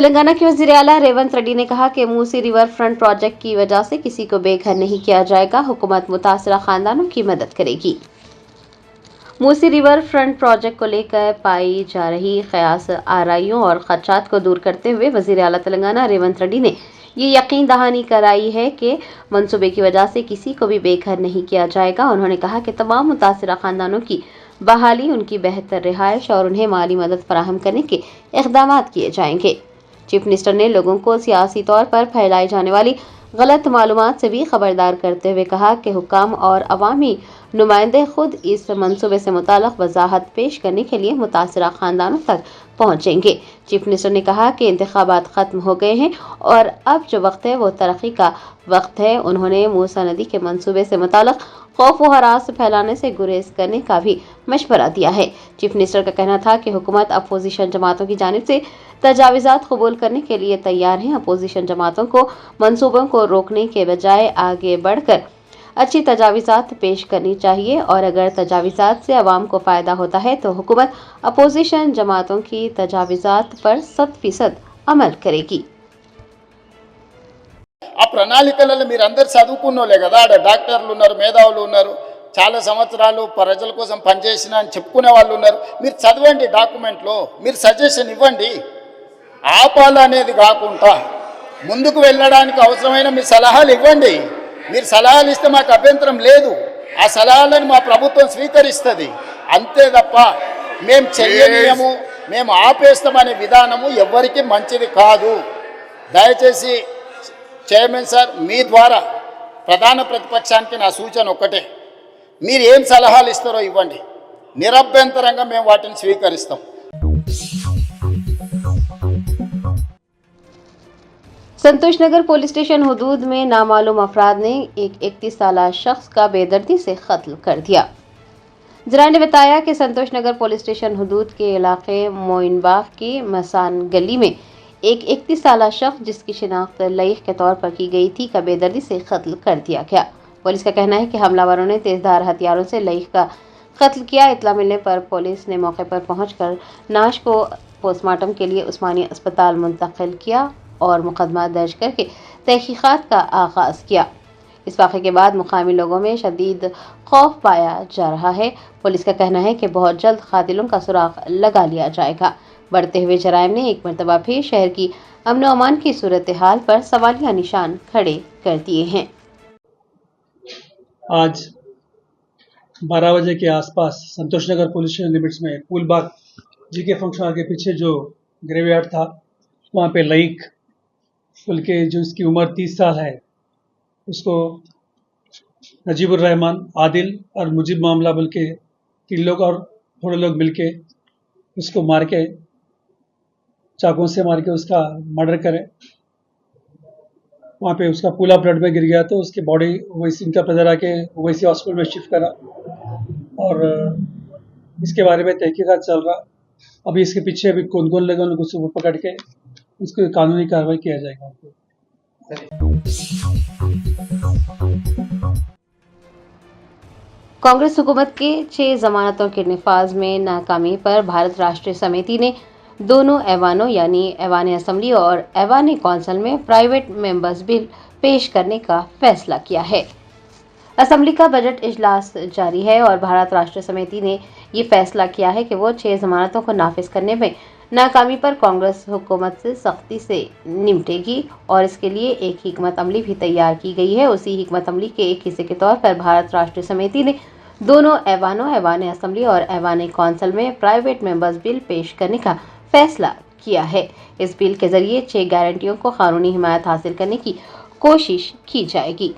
तेलंगाना के वज़ीर आला रेवंत रेड्डी ने कहा कि मूसी रिवर फ्रंट प्रोजेक्ट की वजह से किसी को बेघर नहीं किया जाएगा। हुकूमत मुतासरा खानदानों की मदद करेगी। मूसी रिवर फ्रंट प्रोजेक्ट को लेकर पाई जा रही क़यास आराइयों और खदशात को दूर करते हुए वज़ीर आला तेलंगाना रेवंत रेड्डी ने ये यकीन दहानी कराई है कि मंसूबे की वजह से किसी को भी बेघर नहीं किया जाएगा। उन्होंने कहा कि तमाम मुतासरा खानदानों की बहाली, उनकी बेहतर रिहाइश और उन्हें माली मदद फराहम करने के इक़दाम किए जाएंगे। चीफ मिनिस्टर ने लोगों को सियासी तौर पर फैलाई जाने वाली गलत मालूमात से भी खबरदार करते हुए कहा कि हुक्काम और अवामी नुमाइंदे खुद इस मंसूबे से मुताल्लिक़ वजाहत पेश करने के लिए मुतासरा खानदानों तक पहुंचेंगे। चीफ मिनिस्टर ने कहा कि इंतखाबात खत्म हो गए हैं और अब जो वक्त है वो तरक्की का वक्त है। उन्होंने मूसा नदी के मंसूबे से मुताल्लिक़ खौफ व हरास फैलाने से गुरेज करने का भी मशवरा दिया है। चीफ मिनिस्टर का कहना था कि हुकूमत अपोजिशन जमातों की जानिब से तजावीज़ात कबूल करने के लिए तैयार हैं। अपोजिशन जमातों को मंसूबों को रोकने के बजाय आगे बढ़कर अच्छी तजावीज़ात पेश करनी चाहिए और अगर तजावीज़ात से अवाम को फ़ायदा होता है तो हुकूमत अपोजिशन जमातों की तजावीज़ात पर 100% अमल करेगी। ఆ ప్రణాళికలలో మీరందరూ చదువుకున్నోలే కదా, ఆడ డాక్టర్లు ఉన్నారు, మేధావులు ఉన్నారు, చాలా సంవత్సరాలు ప్రజల కోసం పనిచేసిన అని చెప్పుకునే వాళ్ళు ఉన్నారు. మీరు చదవండి, డాక్యుమెంట్లో మీరు సజెషన్ ఇవ్వండి. ఆపాలనేది కాకుండా ముందుకు వెళ్ళడానికి అవసరమైన మీ సలహాలు ఇవ్వండి. మీరు సలహాలు ఇస్తే మాకు అభ్యంతరం లేదు. ఆ సలహాలను మా ప్రభుత్వం స్వీకరిస్తుంది. అంతే తప్ప మేము చెయ్యనీయము, మేము ఆపేస్తామనే విధానము ఎవరికి మంచిది కాదు. దయచేసి చైర్మన్ సార్, మీ ద్వారా ప్రధాన ప్రతిపక్షానికి నా సూచన ఒక్కటే, మీరు ఏం సలహాలు ఇస్తారో ఇవ్వండి. నిరభ్యంతరంగా మేము వాటిని స్వీకరిస్తాం. संतोष नगर पुलिस स्टेशन हुदूद में नामालूम अफराद ने एक 31 साला शख्स का बेदर्दी से कत्ल कर दिया। जराए ने बताया कि संतोष नगर पुलिस स्टेशन हुदूद के इलाके मोइनबाग की मसान गली में एक 31 साला शख्स जिसकी शिनाख्त लईख के तौर पर की गई थी का बेदर्दी से कत्ल कर दिया गया। पुलिस का कहना है कि हमलावरों ने तेजधार हथियारों से लईख का कत्ल किया। इत्तला मिलने पर पुलिस ने मौके पर पहुंचकर नाश को पोस्टमार्टम के लिए उस्मानिया अस्पताल मुंतकिल किया और मुकदमा दर्ज करके तहकीकात का आगाज़ किया। इस वाक़े के बाद मुकामी लोगों में शदीद खौफ पाया जा रहा है। पुलिस का कहना है कि बहुत जल्द कातिलों का सुराग लगा लिया जाएगा। बढ़ते हुए जराइम ने एक मरतबा फिर शहर की अमन व अमान की सूरत हाल पर सवालिया निशान खड़े कर दिए हैं। आज 12 बजे के आसपास संतोष नगर पुलिस स्टेशन लिमिट्स में फूलबाग जीके फंक्शन हॉल के पीछे जो ग्रेवयार्ड था, वहाँ पे लईक बोल के जो इसकी उम्र 30 साल है, उसको नजीबुर रहमान, आदिल और मुजीब मामला बोल के 3 लोग और थोड़े लोग मिलके उसको मार के, चाकुओं से मार के उसका मर्डर करे। वहाँ पे उसका पूरा ब्लड में गिर गया तो उसकी बॉडी वैसी इनका प्रेजर आके वैसी हॉस्पिटल में शिफ्ट करा और इसके बारे में तहकीकात चल रहा। अभी इसके पीछे अभी कौन कौन लगे उनको पकड़ के उसको कानूनी कार्रवाई किया जाएगा। कांग्रेस हुकूमत के 6 जमानतों के निफाज में नाकामी पर भारत राष्ट्रीय समिति ने दोनों ऐवानों यानी ऐवान असम्बली और ऐवान कौंसिल में प्राइवेट मेंबर्स बिल पेश करने का फैसला किया है। असम्बली का बजट इजलास जारी है और भारत राष्ट्रीय समिति ने ये फैसला किया है कि वो 6 जमानतों को नाफिज करने में नाकामी पर कांग्रेस हुकूमत से सख्ती से निपटेगी और इसके लिए एक हिकमत अमली भी तैयार की गई है। उसी हिकमत अमली के एक हिस्से के तौर पर भारत राष्ट्रीय समिति ने दोनों ऐवानों, ऐवान असम्बली और ऐवान कौंसिल में प्राइवेट मेंबर्स बिल पेश करने का फैसला किया है। इस बिल के जरिए 6 गारंटियों को कानूनी हिमायत हासिल करने की कोशिश की जाएगी।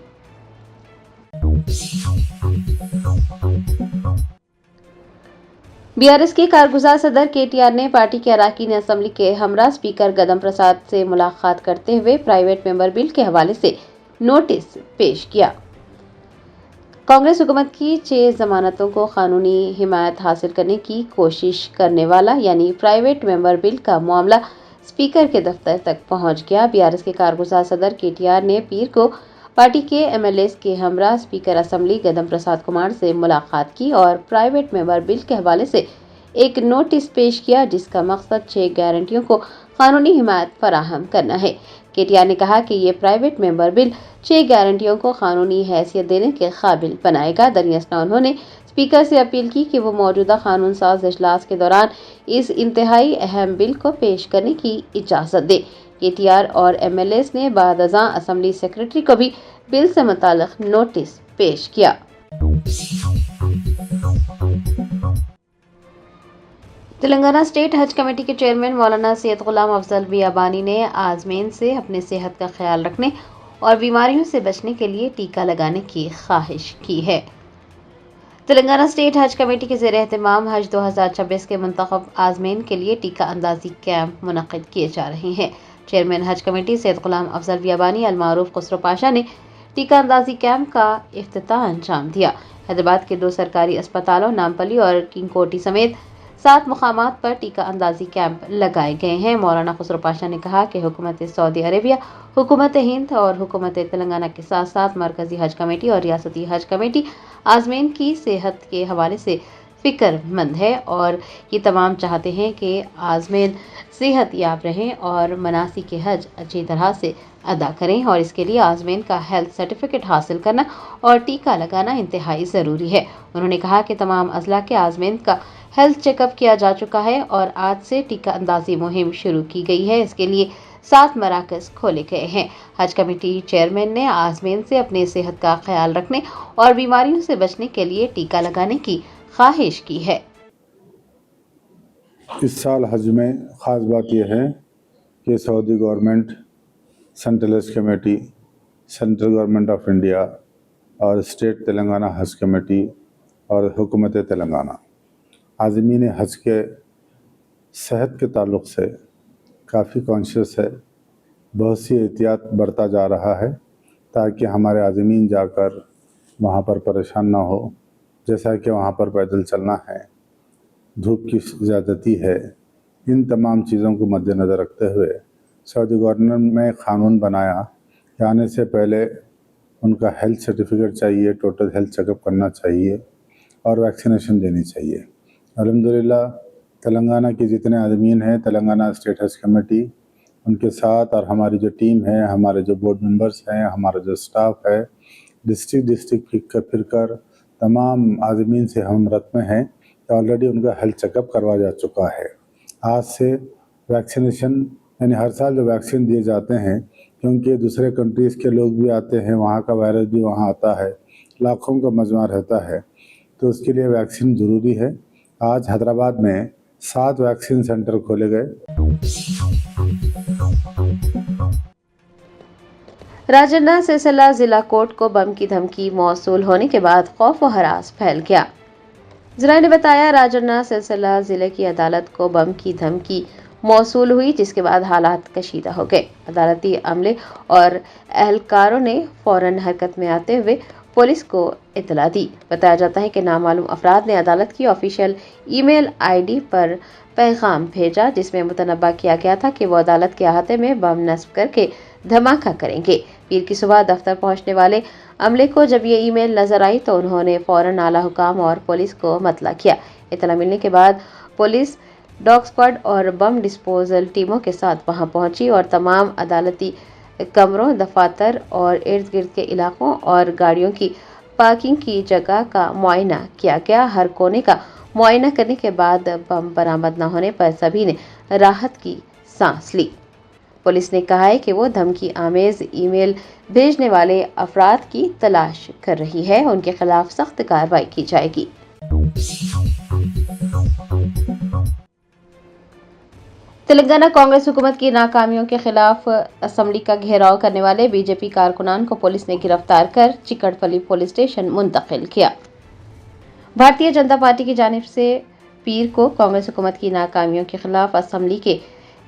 बीआरएस के कारगुजार सदर केटीआर ने पार्टी के अरकान असम्बली के हमरा स्पीकर गदम प्रसाद से मुलाकात करते हुए प्राइवेट मेंबर बिल के हवाले से नोटिस पेश किया। कांग्रेस हुकूमत की 6 जमानतों को कानूनी हिमायत हासिल करने की कोशिश करने वाला यानी प्राइवेट मेंबर बिल का मामला स्पीकर के दफ्तर तक पहुंच गया। बीआरएस के कारगुजार सदर केटीआर ने पीर को पार्टी के एमएलएस के हमरा स्पीकर असम्बली गदम प्रसाद कुमार से मुलाकात की और प्राइवेट मेंबर बिल के हवाले से एक नोटिस पेश किया जिसका मकसद 6 गारंटियों को कानूनी हिमायत फराहम करना है। केटीआर ने कहा कि ये प्राइवेट मेंबर बिल 6 गारंटियों को कानूनी हैसियत देने के काबिल बनाएगा। दरअसल उन्होंने स्पीकर से अपील की कि वो मौजूदा कानून साज इजलास के दौरान इस इंतहाई अहम बिल को पेश करने की इजाज़त दे। केटीआर और एमएलएस ने बाद अज़ां असेंबली सेक्रेटरी को भी बिल से मुताल्लिक नोटिस पेश किया। तेलंगाना स्टेट हज कमेटी के चेयरमैन मौलाना सैयद गुलाम अफजल बियाबानी ने आज़मीन से अपने सेहत का ख्याल रखने और बीमारियों से बचने के लिए टीका लगाने की ख्वाहिश की है। तेलंगाना स्टेट हज कमेटी के ज़ेर एहतमाम हज 2026 के मुंतखब आज़मीन के लिए टीका अंदाजी कैंप मुनक़िद किए जा रहे हैं। चेयरमैन हज कमेटी सैयद गुलाम अफजल बियाबानी अलमारूफ खुसरो पाशा ने टीका अंदाजी कैंप का इफ्तिताह अंजाम दिया। हैदराबाद के 2 सरकारी अस्पतालों नामपल्ली और किंगकोटी समेत 7 मुकामात पर टीका अंदाजी कैंप लगाए गए हैं। मौलाना खुसरो पाशा ने कहा कि हुकूमत सऊदी अरेबिया, हुकूमत हिंद और हुकूमत तेलंगाना के साथ साथ मरकजी हज कमेटी और रियासती हज कमेटी आज़मीन की सेहत के हवाले से फ़िक्रमंद है और ये तमाम चाहते हैं कि आज़मीन सेहत याब रहें और मनासिक हज अच्छी तरह से अदा करें और इसके लिए आज़मीन का हेल्थ सर्टिफिकेट हासिल करना और टीका लगाना इंतहाई ज़रूरी है। उन्होंने कहा कि तमाम अज़ला के आज़मीन का हेल्थ चेकअप किया जा चुका है और आज से टीका अंदाजी मुहिम शुरू की गई है। इसके लिए 7 मराकज़ खोले गए हैं। हज कमेटी चेयरमैन ने आज़मीन से अपनी सेहत का ख्याल रखने और बीमारियों से बचने के लिए टीका लगाने की ख्वाहिश की है। इस साल हज में ख़ास बात यह है कि सऊदी गवर्नमेंट, सेंट्रल हज committee, central government of India और स्टेट तेलंगाना हज कमेटी और हुकूमत तेलंगाना आज़मीन हज के सेहत के ताल्लुक़ से काफ़ी कॉन्शियस है। बहुत सी एहतियात बरता जा रहा है ताकि हमारे आज़मीन जाकर वहाँ पर परेशान ना हो। जैसा कि वहाँ पर पैदल चलना है, धूप की ज़्यादती है, इन तमाम चीज़ों को मद्देनज़र रखते हुए सऊदी गवर्नमेंट ने क़ानून बनाया कि आने से पहले उनका हेल्थ सर्टिफिकेट चाहिए, टोटल हेल्थ चेकअप करना चाहिए और वैक्सीनेशन देनी चाहिए। अल्हम्दुलिल्लाह तेलंगाना के जितने आदमीन हैं, तेलंगाना स्टेट हज कमेटी उनके साथ और हमारी जो टीम है, हमारे जो बोर्ड मेंबर्स हैं, हमारा जो स्टाफ है, डिस्ट्रिक्ट फिर तमाम आदमीन से हम रत में हैं तो ऑलरेडी उनका हेल्थ चेकअप करवा जा चुका है। आज से वैक्सीनेशन यानी हर साल जो वैक्सीन दिए जाते हैं, क्योंकि दूसरे कंट्रीज़ के लोग भी आते हैं, वहाँ का वायरस भी वहाँ आता है, लाखों का मजमा रहता है, तो उसके लिए वैक्सीन ज़रूरी है। आज हैदराबाद में 7 वैक्सीन सेंटर खोले गए। राजन्ना सिलसिला जिला कोर्ट को बम की धमकी मौसूल होने के बाद खौफ व हरास फैल गया। ज़राए ने बताया राजन्ना सिलसिला जिले की अदालत को बम की धमकी मौसूल हुई, जिसके बाद हालात कशीदा हो गए। अदालती अमले और एहलकारों ने फौरन हरकत में आते हुए पुलिस को इतला दी। बताया जाता है कि नामालूम अफराद ने अदालत की ऑफिशियल ईमेल आईडी पर पैगाम भेजा जिसमें मुतनब्बा किया गया था कि वो अदालत के अहाते में बम नस्ब करके धमाका करेंगे। पीर की सुबह दफ्तर पहुंचने वाले अमले को जब ये ईमेल नजर आई तो उन्होंने फौरन आला हुकाम और पुलिस को मतला किया। इतला मिलने के बाद पुलिस, डॉग स्क्वाड और बम डिस्पोजल टीमों के साथ वहां पहुंची और तमाम अदालती कमरों, दफातर और इर्द गिर्द के इलाकों और गाड़ियों की पार्किंग की जगह का मुआयना किया गया। हर कोने का मुआयना करने के बाद बम बरामद न होने पर सभी ने राहत की सांस ली। पुलिस ने कहा है कि वो धमकी आमेज ईमेल भेजने वाले अफराद की तलाश कर रही है, उनके खिलाफ सख्त कार्रवाई की जाएगी। तेलंगाना कांग्रेस हुकूमत की नाकामियों के खिलाफ असेंबली का घेराव करने वाले बीजेपी कारकुनान को पुलिस ने गिरफ्तार कर चिकड़पल्ली पुलिस स्टेशन मुंतकिल किया। भारतीय जनता पार्टी की जानिब से पीर को कांग्रेस हुकूमत की नाकामियों के खिलाफ असेंबली के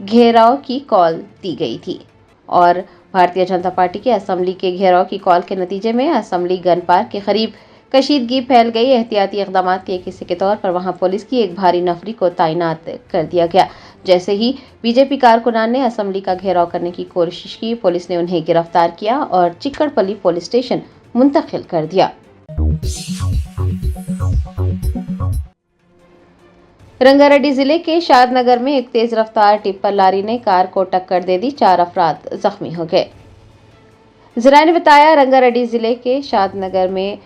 घेराव की कॉल दी गई थी और भारतीय जनता पार्टी के असेंबली के घेराव की कॉल के नतीजे में असेंबली गन पार्क के करीब कशीदगी फैल गई। एहतियाती इक़दाम के एक हिस्से के तौर पर वहां पुलिस की एक भारी नफरी को तैनात कर दिया गया। जैसे ही बीजेपी कारकुनान ने असेंबली का घेराव करने की कोशिश की, पुलिस ने उन्हें गिरफ्तार किया और चिकड़पल्ली पुलिस स्टेशन मुंतकिल कर दिया। रंगारेड्डी जिले के शादनगर में एक तेज रफ्तार टिप्पर लारी ने कार को टक्कर दे दी, 4 अफराद जख्मी हो गए। जराये ने बताया, रंगारेड्डी जिले के शादनगर में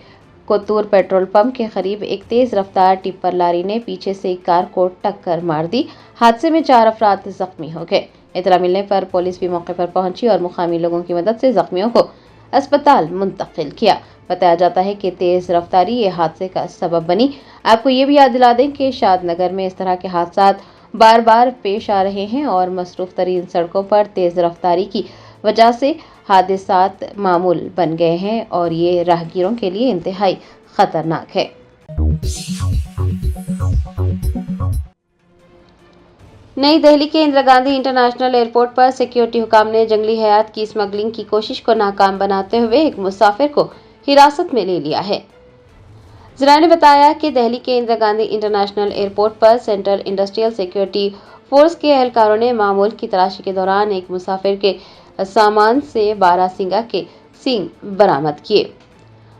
कोतूर पेट्रोल पंप के करीब एक तेज रफ्तार टिप्पर लारी ने पीछे से एक कार को टक्कर मार दी। हादसे में 4 अफराद जख्मी हो गए। इतला मिलने पर पुलिस भी मौके पर पहुंची और मुकामी लोगों की मदद से जख्मियों को अस्पताल मुंतकिल किया। बताया जाता है कि तेज रफ्तारी ये हादसे का सबब बनी। आपको ये भी याद दिला दें कि शादनगर में इस तरह के हादसात बार बार पेश आ रहे हैं और मसरूफ तरीन सड़कों पर तेज रफ्तारी की वजह से हादसात मामूल बन गए हैं और ये राहगीरों के लिए इंतहाई खतरनाक है। नई दिल्ली के इंदिरा गांधी इंटरनेशनल एयरपोर्ट पर सिक्योरिटी हुकाम ने जंगली हयात की स्मगलिंग की कोशिश को नाकाम बनाते हुए एक मुसाफिर को हिरासत में ले लिया है। जराये ने बताया कि दिल्ली के इंदिरा गांधी इंटरनेशनल एयरपोर्ट पर सेंट्रल इंडस्ट्रियल सिक्योरिटी फोर्स के एहलकारों ने मामूल की तलाशी के दौरान एक मुसाफिर के सामान से बारासिंगा के सींग बरामद किए।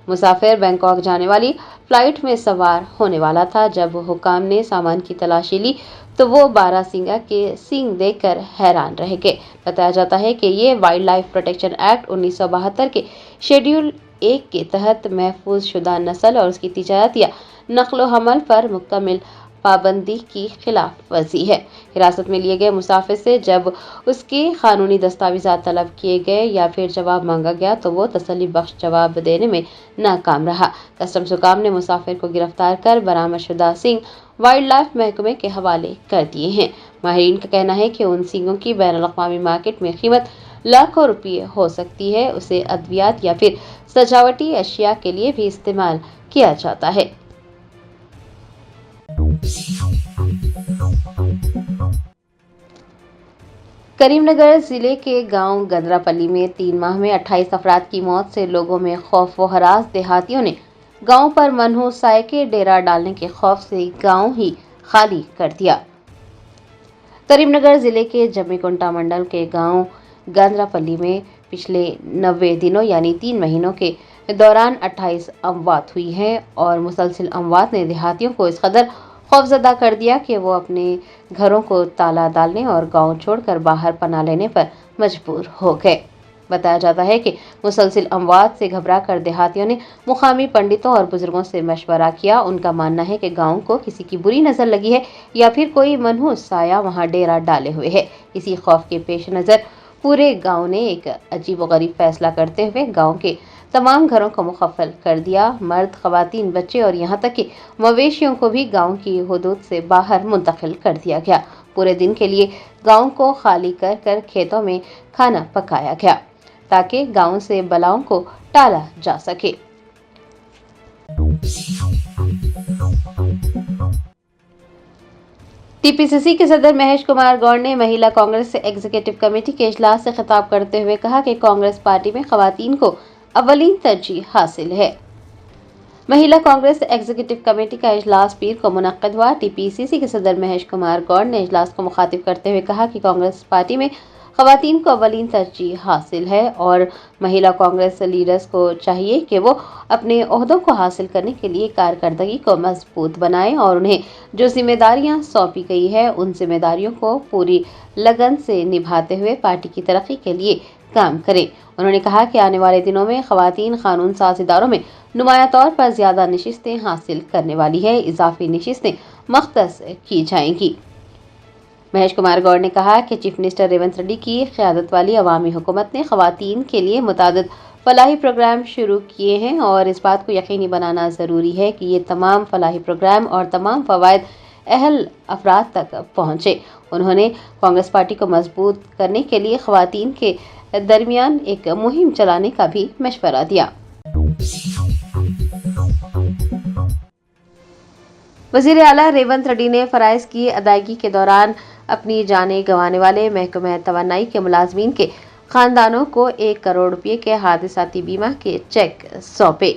मुसाफिर बैंकॉक जाने वाली फ्लाइट में सवार होने वाला था। जब हुकाम ने सामान की तलाशी ली तो वो बारासिंगा के सींग देखकर हैरान रह गए। बताया जाता है कि ये वाइल्ड लाइफ प्रोटेक्शन एक्ट 1972 के शेड्यूल 1 के तहत महफूज शुदा नस्ल और उसकी तिजारत या नक्लो हमल पर मुकम्मल पाबंदी की खिलाफ वर्जी है। हिरासत में लिए गए मुसाफिर से जब उसके कानूनी दस्तावेजात तलब किए गए या फिर जवाब मांगा गया तो वो तसल्ली बख्श जवाब देने में नाकाम रहा। कस्टम्स हुकाम ने मुसाफिर को गिरफ्तार कर बरामद शुदा सींग वाइल्ड लाइफ महकमे के हवाले कर दिए हैं। माहिरीन का कहना है कि उन सींगों की बैनुल-अक़वामी मार्केट में कीमत लाखों रुपये हो सकती है। उसे अद्वियात या फिर सजावटी अशिया के लिए भी इस्तेमाल किया जाता है। करीमनगर जिले के गांव गंदरापल्ली में 3 माह में 28 अफराद की मौत से लोगों में खौफ व हरास। देहातियों ने गांव पर मनहूस साये के डेरा डालने के खौफ से गांव ही खाली कर दिया। करीमनगर जिले के जम्मीकुंटा मंडल के गांव गंदरापल्ली में पिछले 90 दिनों यानी 3 महीनों के दौरान 28 अमवात हुई हैं और मुसलसिल अमवात ने देहातियों को इस कदर खौफजदा कर दिया कि वो अपने घरों को ताला डालने और गांव छोड़कर बाहर पनाह लेने पर मजबूर हो गए। बताया जाता है कि मुसलसिल अमवात से घबराकर देहातियों ने मुकामी पंडितों और बुजुर्गों से मशवरा किया। उनका मानना है कि गांव को किसी की बुरी नजर लगी है या फिर कोई मनहूस साया वहां डेरा डाले हुए है। इसी खौफ के पेश नजर पूरे गांव ने एक अजीब व गरीब फैसला करते हुए गांव के तमाम घरों को मुखफ़्फ़ल कर दिया। मर्द, ख़वातीन, बच्चे और यहाँ तक कि मवेशियों को भी गांव की हुदूद से बाहर मुंतकिल कर दिया गया। पूरे दिन के लिए गांव को खाली कर कर खेतों में खाना पकाया गया ताकि गांव से बलाओं को टाला जा सके। टीपीसीसी के सदर महेश कुमार गौड़ ने महिला कांग्रेस एग्जीक्यूटिव कमेटी के इजलास से खिताब करते हुए कहा कि कांग्रेस पार्टी में ख़वातीन को अव्वलीन तरजीह हासिल है। महिला कांग्रेस एग्जीक्यूटिव कमेटी का इजलास पीर को मुनक्किद हुआ। टीपीसीसी के सदर महेश कुमार गौड़ ने इजलास को मुखातिब करते हुए कहा कि कांग्रेस पार्टी में ख़वातीन को अव्वलीन तरजीह हासिल है और महिला कांग्रेस लीडर्स को चाहिए कि वो अपने ओहदों को हासिल करने के लिए कारकर्दगी को मजबूत बनाएं और उन्हें जो जिम्मेदारियां सौंपी गई है उन जिम्मेदारियों को पूरी लगन से निभाते हुए पार्टी की तरक्की के लिए काम करें। उन्होंने कहा कि आने वाले दिनों में ख़वातीन कानून साज इदारों में नुमाया तौर पर ज़्यादा नशिस्तें हासिल करने वाली है। इजाफी नशिस्तें मख्तस की जाएंगी। महेश कुमार गौड़ ने कहा कि चीफ मिनिस्टर रेवंत रेड्डी की क़यादत वाली अवामी हुकूमत ने ख़वातीन के लिए मुतादिद फलाही प्रोग्राम शुरू किए हैं और इस बात को यकीनी बनाना ज़रूरी है कि ये तमाम फलाही प्रोग्राम और तमाम फ़वाइद अहल अफराद तक पहुँचे। उन्होंने कांग्रेस पार्टी को मजबूत करने के लिए ख़वातीन के दरमियान एक मुहिम चलाने का भी मशवरा दिया। वज़ीर आला रेवंत रेड्डी ने फ़राइज़ की अदायगी के दौरान अपनी जानें गंवाने वाले महकमा तवानाई के मुलाजमीन के ख़ानदानों को 1 करोड़ रुपये के हादसाती बीमा के चेक सौंपे।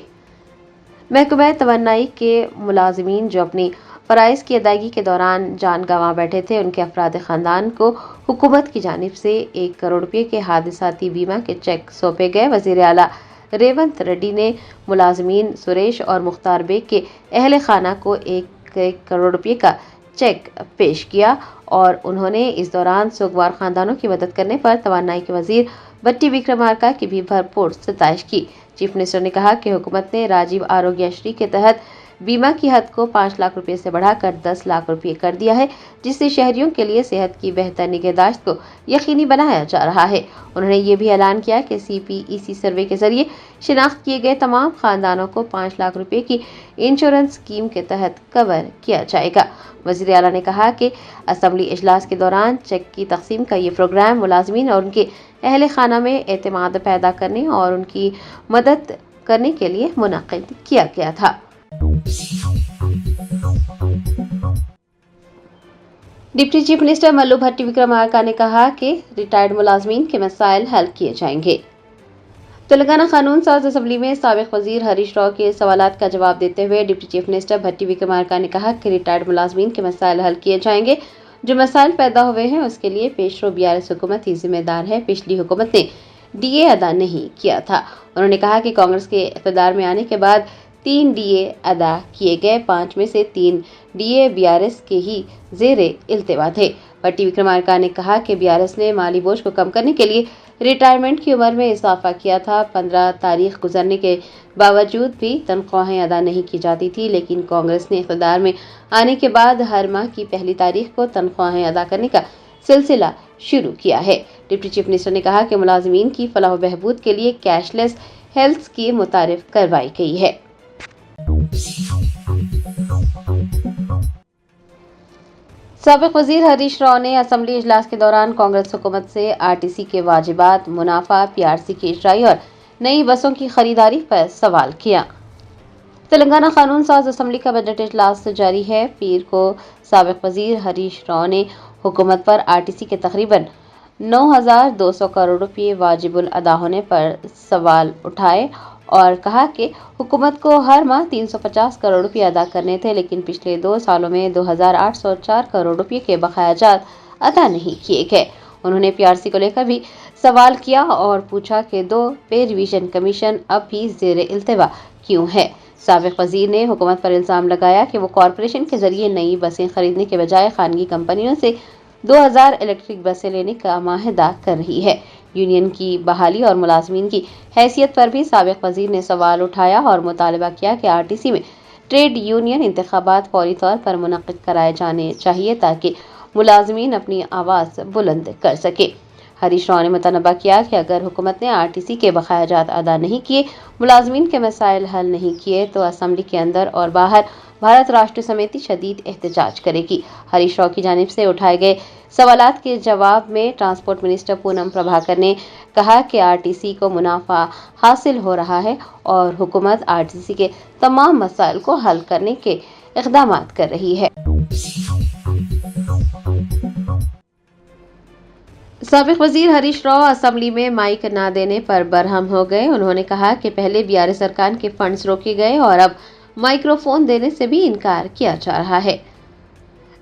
महकमा तवानाई के मुलाजमीन जो अपनी फ़राइज़ की अदायगी के दौरान जान गंवा बैठे थे उनके अफराद ख़ानदान को हुकूमत की जानिब से 1 करोड़ रुपये के हादसाती बीमा के चेक सौंपे गए। वज़ीर आला रेवंत रेड्डी ने मुलाजमीन सुरेश और मुख्तार बेग के अहल खाना को 1 करोड़ रुपये का चेक पेश किया और उन्होंने इस दौरान सुगवार खानदानों की मदद करने पर तवानाई के वजीर भट्टी विक्रमार्का की भी भरपूर सताइश की। चीफ मिनिस्टर ने कहा कि हुकूमत ने राजीव आरोग्यश्री के तहत बीमा की हद को 5 लाख रुपए से बढ़ाकर 10 लाख रुपए कर दिया है, जिससे शहरियों के लिए सेहत की बेहतर निगहदाश्त को यकीनी बनाया जा रहा है। उन्होंने ये भी ऐलान किया कि CPEC सर्वे के जरिए शिनाख्त किए गए तमाम खानदानों को 5 लाख रुपए की इंश्योरेंस स्कीम के तहत कवर किया जाएगा। वज़ीर आला ने कहा कि असम्बली इजलास के दौरान चेक की तकसीम का ये प्रोग्राम मुलाजमीन और उनके अहल खाना में एतमाद पैदा करने और उनकी मदद करने के लिए मुनक्किद किया गया था। डिप्टी चीफ मिनिस्टर मल्लू भट्टी विक्रमार्का ने कहा कि रिटायर्ड मुलाजमीन के मसाइल हल किए जाएंगे। तेलंगाना कानून साज असम्बली में साबिक वजीर हरीश राव के सवालात का जवाब देते हुए डिप्टी चीफ मिनिस्टर भट्टी विक्रमार्का ने कहा कि रिटायर्ड मुलाजमीन के मसाइल हल किए जाएंगे। जो मसाइल पैदा हुए हैं उसके लिए पेशरो BRS हुकूमत ही जिम्मेदार है। पिछली हुकूमत ने DA अदा नहीं किया था। उन्होंने कहा कि कांग्रेस के इक़्तिदार में आने के बाद 3 DA अदा किए गए, 5 में से 3 DA BRS के ही ज़ेरे इल्तिवा थे। भट्टी विक्रमार्का ने कहा कि BRS ने माली बोझ को कम करने के लिए रिटायरमेंट की उम्र में इजाफा किया था। 15 तारीख गुजरने के बावजूद भी तनख्वाहें अदा नहीं की जाती थी, लेकिन कांग्रेस ने इक़्तिदार में आने के बाद हर माह की पहली तारीख को तनख्वाहें अदा करने का सिलसिला शुरू किया है। डिप्टी चीफ मिनिस्टर ने कहा कि मुलाजमीन की फलाह व बहबूद के लिए कैशलेस हेल्थ स्कीम मुतारिफ करवाई गई है। साबिक वजीर हरीश राव ने असम्बली इजलास के दौरान कांग्रेस हुकूमत से RTC के वाजिबात, मुनाफा, PRC की इजराई और नई बसों की खरीदारी पर सवाल किया। तेलंगाना कानून साज असम्बली का बजट इजलास जारी है। पीर को साबिक वजीर हरीश राव ने हुकूमत पर RTC के तकरीबन 9,200 करोड़ रुपये वाजिबुल अदा होने पर सवाल उठाए और कहा कि हुकूमत को हर माह 350 करोड़ रुपये अदा करने थे, लेकिन पिछले 2 सालों में 2,804 करोड़ रुपये के बकायाजात अदा नहीं किए गए। उन्होंने PRC को लेकर भी सवाल किया और पूछा कि 2 पे रिवीजन कमीशन अब भी ज़ेरे इल्तिवा क्यों है। साबिक वजीर ने हुकूमत पर इल्ज़ाम लगाया कि वो कॉरपोरेशन के जरिए नई बसें खरीदने के बजाय खानगी कंपनियों से 2000 इलेक्ट्रिक बसें लेने का माहिदा कर रही है। यूनियन की बहाली और मुलाजमीन की हैसियत पर भी साबिक वजीर ने सवाल उठाया और मुतालबा किया कि RTC में ट्रेड यूनियन इंतखाबात फौरी तौर पर मुनक्किद कराए जाने चाहिए ताकि मुलाजमीन अपनी आवाज़ बुलंद कर सके। हरीश राव ने मुतनबा किया कि अगर हुकूमत ने RTC के बकायाजात अदा नहीं किए, मुलाजमीन के मसाइल हल नहीं किए तो असम्बली के अंदर और बाहर भारत राष्ट्र समिति शदीद एहतजाज करेगी। हरीश राव की जानिब से उठाए गए सवालात के जवाब में ट्रांसपोर्ट मिनिस्टर पूनम प्रभाकर ने कहा कि RTC को मुनाफा हासिल हो रहा है और हुकूमत RTC के तमाम मसाइल को हल करने के इक़दाम कर रही है। साबिक वजीर हरीश राव असम्बली में माइक ना देने पर बरहम हो गए। उन्होंने कहा कि पहले BRS अरकान के फंड्स रोके गए और अब माइक्रोफोन देने से भी इनकार किया जा रहा है।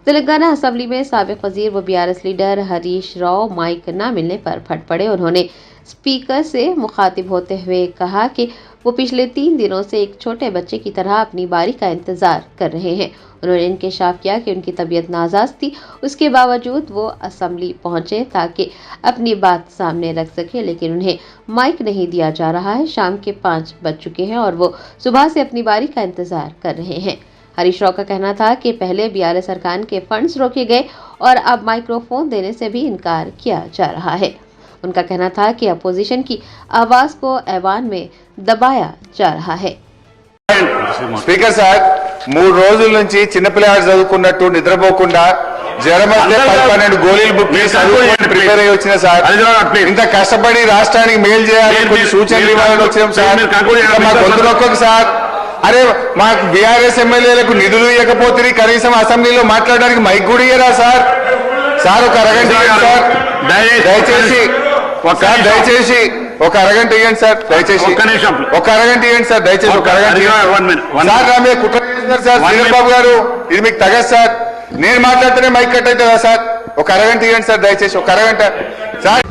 तेलंगाना असम्बली में साबिक वजीर व BRS leader Harish Rao mike ना मिलने पर फट पड़े। उन्होंने स्पीकर से मुखातिब होते हुए कहा कि वो पिछले 3 दिनों से एक छोटे बच्चे की तरह अपनी बारी का इंतजार कर रहे हैं। उन्होंने इंकशाफ किया कि उनकी तबीयत नाजाज थी, उसके बावजूद वो असम्बली पहुंचे ताकि अपनी बात सामने रख सके, लेकिन उन्हें माइक नहीं दिया जा रहा है। शाम के 5 बज चुके हैं और वो सुबह से अपनी बारी का इंतजार कर रहे हैं। हरीश राव का कहना था कि पहले BRS अरकान के फंड्स रोके गए और अब माइक्रोफोन देने से भी इनकार किया जा रहा है। उनका कहना था कि अपोजिशन की आवाज को ऐवान में दबाया जा रहा है। స్పీకర్ సార్ 3 రోజుల నుంచి చిన్నపిల్లాడు చదువుకున్నట్టు నిద్రపోకుండా జ్వరం వస్తే 12 గోళీలు బుక్ చేసి ప్రిపేర్ అయ్యి వచ్చిన సార్. ఇంత కష్టపడి రాష్ట్రానికి మేలు చేయాలని కొన్ని సూచనలు ఇవ్వాలని వచ్చాం సార్. మా గొంతు నొక్కకు సార్. అరే మాకు BRS ఎమ్మెల్యేలకు నిధులు ఇవ్వకపోతే కనీసం అసెంబ్లీలో మాట్లాడడానికి మైక్ కూడా ఇయ్యరా సార్. సార్ ఒక అరగంట సార్ దయచేసి దయచేసి ఒక అరగంట ఇవ్వండి సార్. దయచేసి ఒక అరగంట ఇవ్వండి సార్. దయచేసి ఒక అరగంట సార్. నా మీద కుట్ర చేస్తున్నారు సార్ శ్రీధర్ బాబు గారు. ఇది మీకు తగదు సార్. నేను మాట్లాడితేనే మైక్ కట్ అవుతుందా సార్. ఒక అరగంట ఇవ్వండి సార్. దయచేసి ఒక అరగంట sir.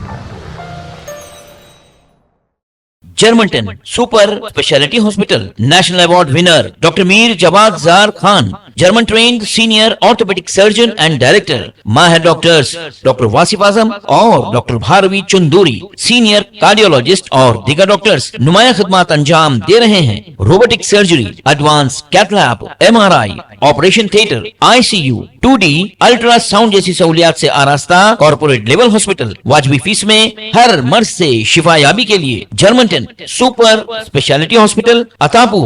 German ten super speciality hospital national award winner doctor Mir Jawad Zar Khan German trained senior orthopedic surgeon and director, Mahir doctors Dr. Wasif Azam और Dr. Bharvi Chunduri, senior cardiologist और दीगर डॉक्टर्स नुमाया खिदमत अंजाम दे रहे हैं। Robotic surgery, advance cath lab, MRI, operation theatre, ICU, 2D, ultrasound जैसी सहूलियात से आरास्ता कॉर्पोरेट लेवल हॉस्पिटल। वाजबी फीस में हर मर्ज से शिफायाबी के लिए German 10 super speciality hospital, Attapur.